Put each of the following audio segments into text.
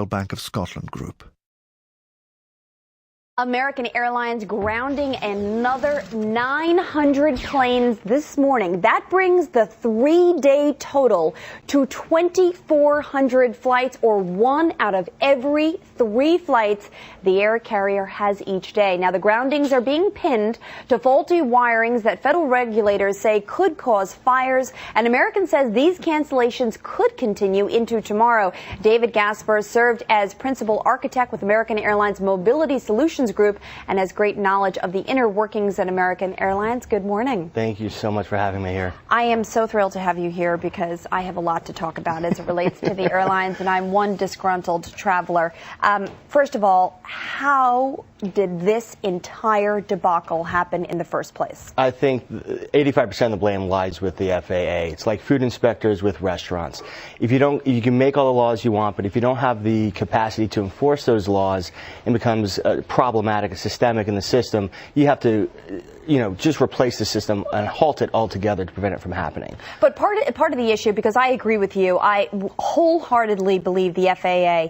Bank of Scotland Group. American Airlines grounding another 900 planes this morning. That brings the three-day total to 2,400 flights, or 1 out of every 3 flights the air carrier has each day. Now, the groundings are being pinned to faulty wirings that federal regulators say could cause fires, and American says these cancellations could continue into tomorrow. David Gaspar served as principal architect with American Airlines Mobility Solutions Group and has great knowledge of the inner workings at American Airlines. Good morning. Thank you so much for having me here. I am so thrilled to have you here because I have a lot to talk about as it relates to the airlines, and I'm one disgruntled traveler. First of all, how did this entire debacle happen in the first place? I think 85% of the blame lies with the FAA. It's like food inspectors with restaurants. If you don't, you can make all the laws you want, but if you don't have the capacity to enforce those laws, it becomes problematic, systemic in the system. You have to, just replace the system and halt it altogether to prevent it from happening. But part of the issue, because I agree with you, I wholeheartedly believe the FAA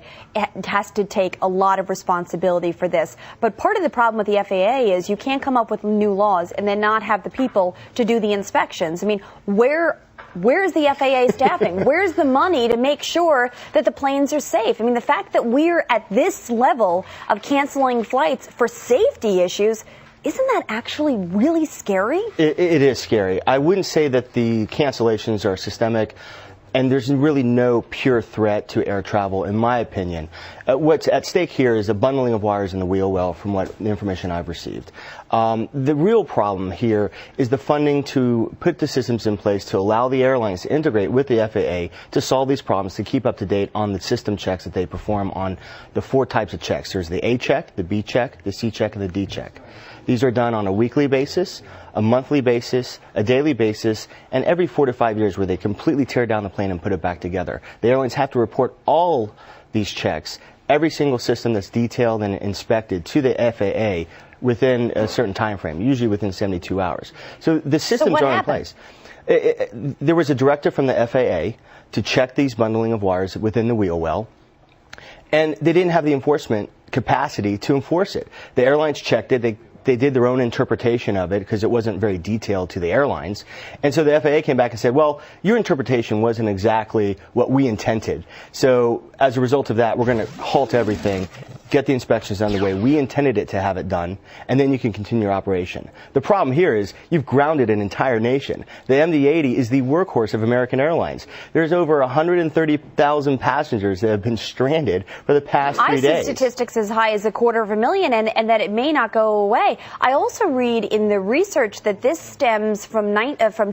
has to take a lot of responsibility for this. But part of the problem with the FAA is you can't come up with new laws and then not have the people to do the inspections. I mean, where's the FAA staffing? Where's the money to make sure that the planes are safe? I mean, the fact that we're at this level of canceling flights for safety issues, isn't that actually really scary? It is scary. I wouldn't say that the cancellations are systemic, and there's really no pure threat to air travel, in my opinion. What's at stake here is a bundling of wires in the wheel well, from what the information I've received. The real problem here is the funding to put the systems in place to allow the airlines to integrate with the FAA to solve these problems, to keep up to date on the system checks that they perform on the 4 types of checks. There's the A check, the B check, the C check, and the D check. These are done on a weekly basis, a monthly basis, a daily basis, and every 4 to 5 years, where they completely tear down the plane and put it back together. The airlines have to report all these checks, every single system that's detailed and inspected, to the FAA within a certain time frame, usually within 72 hours. So the systems are in place. There was a directive from the FAA to check these bundling of wires within the wheel well, and they didn't have the enforcement capacity to enforce it. The airlines checked it. They did their own interpretation of it because it wasn't very detailed to the airlines. And so the FAA came back and said, well, your interpretation wasn't exactly what we intended. So as a result of that, we're going to halt everything, get the inspections done the way we intended it to have it done, and then you can continue your operation. The problem here is you've grounded an entire nation. The MD-80 is the workhorse of American Airlines. There's over 130,000 passengers that have been stranded for the past 3 days. I see statistics as high as 250,000, and that it may not go away. I also read in the research that this stems from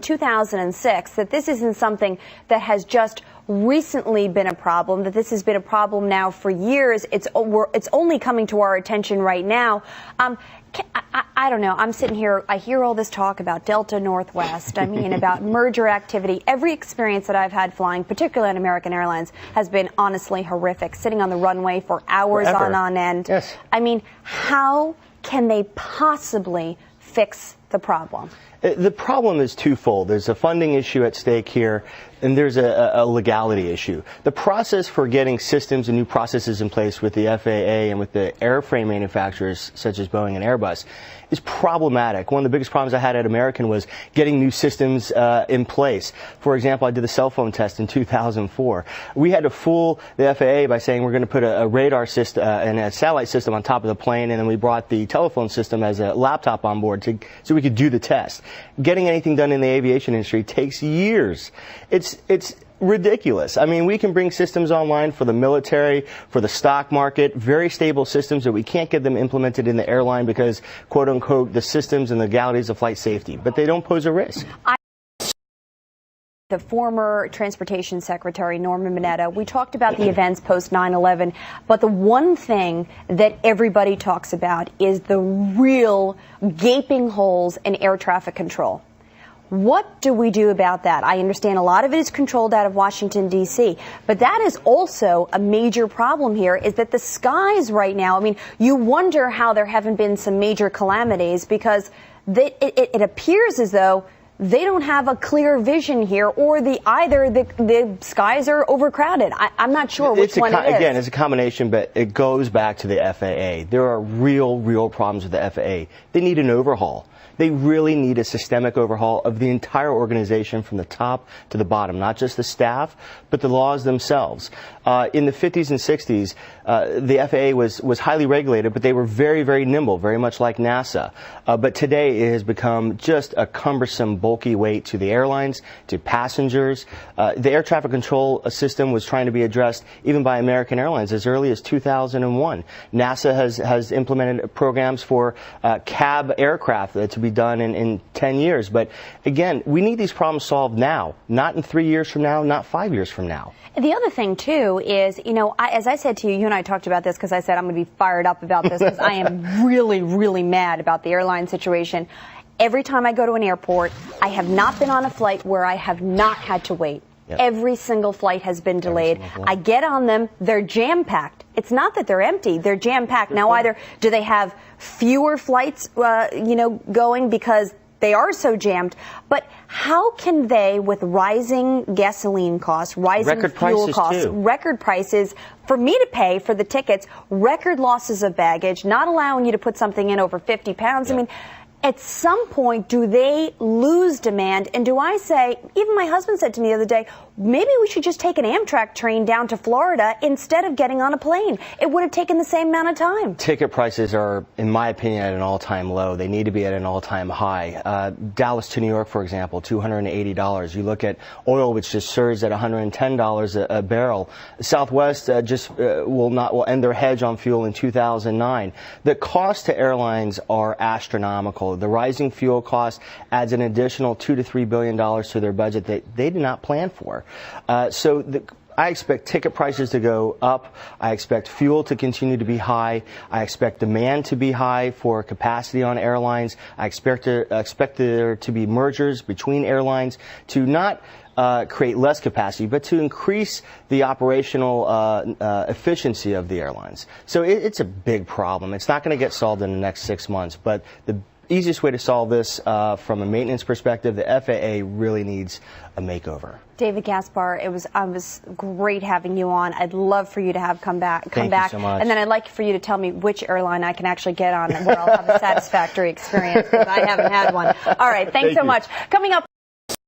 2006, that this isn't something that has just recently been a problem, that this has been a problem now for years. It's only coming to our attention right now. I don't know. I'm sitting here. I hear all this talk about Delta Northwest. I mean, about merger activity. Every experience that I've had flying, particularly on American Airlines, has been honestly horrific. Sitting on the runway for hours on end. Yes. I mean, how can they possibly fix the problem? The problem is twofold. There's a funding issue at stake here, and there's a legality issue. The process for getting systems and new processes in place with the FAA and with the airframe manufacturers such as Boeing and Airbus is problematic. One of the biggest problems I had at American was getting new systems in place. For example, I did the cell phone test in 2004. We had to fool the FAA by saying we're going to put a radar system and a satellite system on top of the plane, and then we brought the telephone system as a laptop on board so we could do the test. Getting anything done in the aviation industry takes years. It's ridiculous. I mean, we can bring systems online for the military, for the stock market, very stable systems, that we can't get them implemented in the airline because, quote unquote, the systems and the legalities of flight safety, but they don't pose a risk. The former Transportation Secretary, Norman Mineta, we talked about the events post 9/11, but the one thing that everybody talks about is the real gaping holes in air traffic control. What do we do about that? I understand a lot of it is controlled out of Washington, D.C., but that is also a major problem here, is that the skies right now, I mean, you wonder how there haven't been some major calamities, because it appears as though they don't have a clear vision here, or either the skies are overcrowded. I'm not sure which one it is. Again, it's a combination, but it goes back to the FAA. There are real problems with the FAA. They need an overhaul. They really need a systemic overhaul of the entire organization from the top to the bottom, not just the staff, but the laws themselves. In the 50s and 60s, the FAA was highly regulated, but they were very nimble, very much like NASA. But today it has become just a cumbersome, bulky weight to the airlines, to passengers. The air traffic control system was trying to be addressed even by American Airlines as early as 2001. NASA has implemented programs for cab aircraft to be done in 10 years. But again, we need these problems solved now, not in 3 years from now, not 5 years from now. The other thing, too, is, as I said to you, you and I talked about this because I said I'm going to be fired up about this because I am really mad about the airline situation. Every time I go to an airport, I have not been on a flight where I have not had to wait. Yep. Every single flight has been delayed. I get on them, they're jam-packed. It's not that they're empty, they're jam-packed. Now, either do they have fewer flights, going because they are so jammed, but how can they, with rising gasoline costs, rising fuel costs, record prices for me to pay for the tickets, record losses of baggage, not allowing you to put something in over 50 pounds? Yep. I mean, at some point, do they lose demand? And do I say, even my husband said to me the other day, maybe we should just take an Amtrak train down to Florida instead of getting on a plane. It would have taken the same amount of time. Ticket prices are, in my opinion, at an all-time low. They need to be at an all-time high. Dallas to New York, for example, $280. You look at oil, which just surged at $110 a barrel. Southwest will end their hedge on fuel in 2009. The costs to airlines are astronomical. The rising fuel cost adds an additional $2 to $3 billion to their budget that they did not plan for. I expect ticket prices to go up. I expect fuel to continue to be high. I expect demand to be high for capacity on airlines. I expect there to be mergers between airlines to not create less capacity, but to increase the operational efficiency of the airlines. So it's a big problem. It's not going to get solved in the next 6 months, but the easiest way to solve this from a maintenance perspective, the FAA really needs a makeover. David Gaspar, it was great having you on. I'd love for you to come back. Thank you so much. And then I'd like for you to tell me which airline I can actually get on and where I'll have a satisfactory experience, because I haven't had one. All right, thanks so much. Coming up.